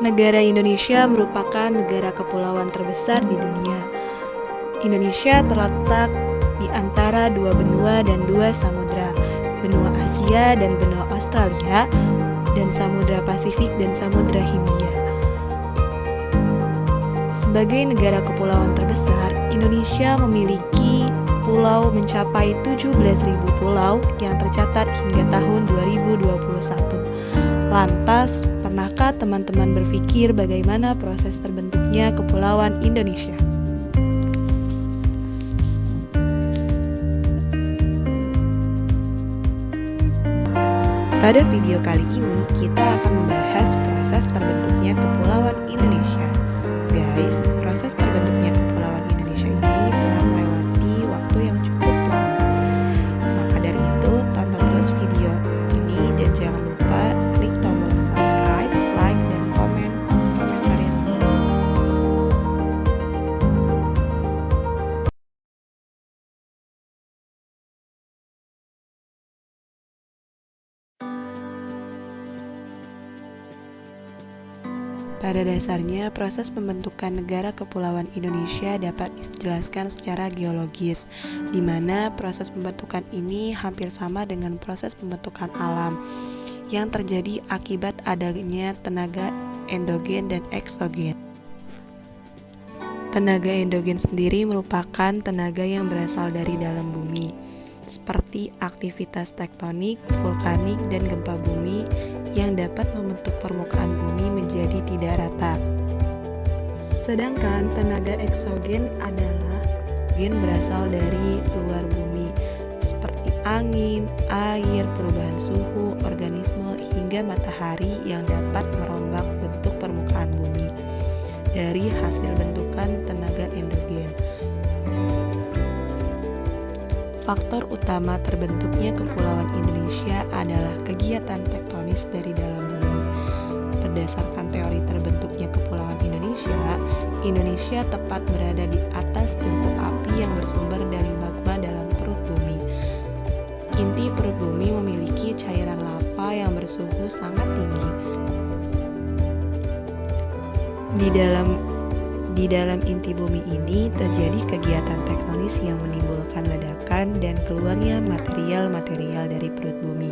Negara Indonesia merupakan negara kepulauan terbesar di dunia. Indonesia terletak di antara dua benua dan dua samudra, benua Asia dan benua Australia, dan Samudra Pasifik dan Samudra Hindia. Sebagai negara kepulauan terbesar, Indonesia memiliki pulau mencapai 17.000 pulau yang tercatat hingga tahun 2021. Lantas, pernahkah teman-teman berpikir bagaimana proses terbentuknya Kepulauan Indonesia? Pada video kali ini, kita akan membahas proses terbentuknya Kepulauan Indonesia. Guys, proses terbentuknya Kepulauan Indonesia ini telah melewati waktu yang cukup lama. Maka dari itu, tonton terus video ini dan jangan lupa klik tombol subscribe, like, dan komentar yang baru. Pada dasarnya, proses pembentukan negara kepulauan Indonesia dapat dijelaskan secara geologis, di mana proses pembentukan ini hampir sama dengan proses pembentukan alam yang terjadi akibat adanya tenaga endogen dan eksogen. Tenaga endogen sendiri merupakan tenaga yang berasal dari dalam bumi, seperti aktivitas tektonik, vulkanik, dan gempa bumi yang dapat membentuk permukaan bumi menjadi tidak rata. Sedangkan tenaga eksogen adalah berasal dari luar bumi, seperti angin, air, perubahan suhu, organisme, hingga matahari yang dapat merombak bentuk permukaan bumi dari hasil bentukan tenaga endogen. Faktor utama terbentuknya Kepulauan Indonesia adalah kegiatan tektonis dari dalam bumi. Berdasarkan teori terbentuknya Kepulauan Indonesia, Indonesia tepat berada di atas tungku api yang bersumber dari magma dalam perut bumi. Inti perut bumi memiliki cairan lava yang bersuhu sangat tinggi. Di dalam inti bumi ini terjadi kegiatan tektonis yang menimbulkan ledakan dan keluarnya material-material dari perut bumi.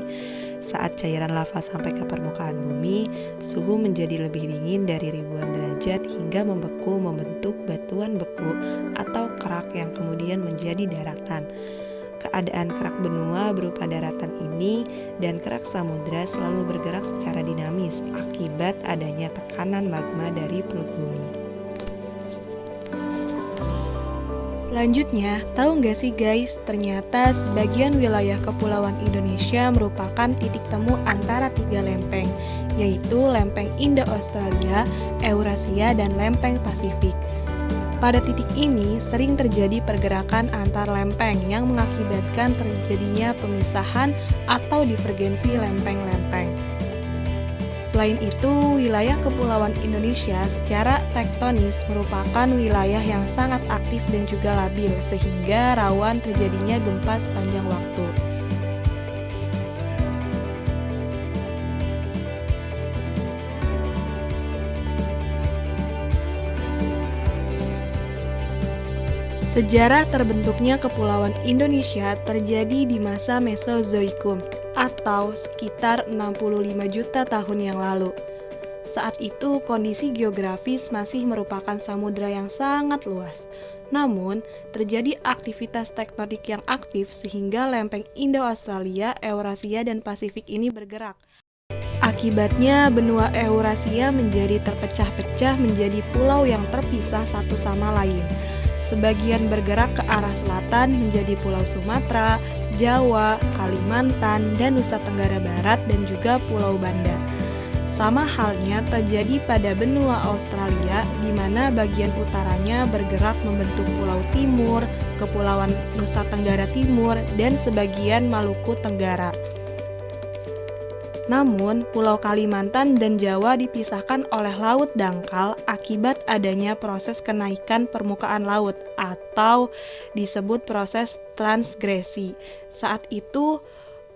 Saat cairan lava sampai ke permukaan bumi, suhu menjadi lebih dingin dari ribuan derajat hingga membentuk batuan beku atau kerak yang kemudian menjadi daratan. Keadaan kerak benua berupa daratan ini dan kerak samudra selalu bergerak secara dinamis akibat adanya tekanan magma dari perut bumi. Selanjutnya, tahu nggak sih guys, ternyata sebagian wilayah Kepulauan Indonesia merupakan titik temu antara tiga lempeng, yaitu lempeng Indo-Australia, Eurasia, dan lempeng Pasifik. Pada titik ini sering terjadi pergerakan antar lempeng yang mengakibatkan terjadinya pemisahan atau divergensi lempeng-lempeng. Selain itu, wilayah Kepulauan Indonesia secara tektonis merupakan wilayah yang sangat aktif dan juga labil, sehingga rawan terjadinya gempa sepanjang waktu. Sejarah terbentuknya Kepulauan Indonesia terjadi di masa Mesozoikum atau sekitar 65 juta tahun yang lalu. Saat itu kondisi geografis masih merupakan samudra yang sangat luas. Namun, terjadi aktivitas tektonik yang aktif sehingga lempeng Indo-Australia, Eurasia, dan Pasifik ini bergerak. Akibatnya, benua Eurasia menjadi terpecah-pecah menjadi pulau yang terpisah satu sama lain. Sebagian bergerak ke arah selatan menjadi Pulau Sumatera, Jawa, Kalimantan, dan Nusa Tenggara Barat, dan juga Pulau Banda. Sama halnya terjadi pada benua Australia, di mana bagian utaranya bergerak membentuk Pulau Timur, Kepulauan Nusa Tenggara Timur, dan sebagian Maluku Tenggara. Namun, Pulau Kalimantan dan Jawa dipisahkan oleh laut dangkal akibat adanya proses kenaikan permukaan laut atau disebut proses transgresi. Saat itu,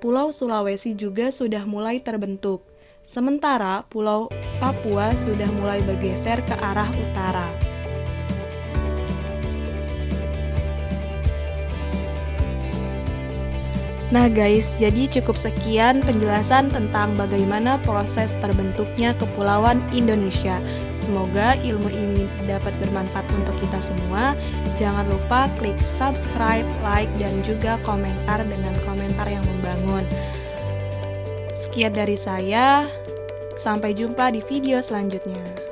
Pulau Sulawesi juga sudah mulai terbentuk. Sementara Pulau Papua sudah mulai bergeser ke arah utara. Nah guys, jadi cukup sekian penjelasan tentang bagaimana proses terbentuknya Kepulauan Indonesia. Semoga ilmu ini dapat bermanfaat untuk kita semua. Jangan lupa klik subscribe, like, dan juga komentar dengan komentar yang membangun. Sekian dari saya, sampai jumpa di video selanjutnya.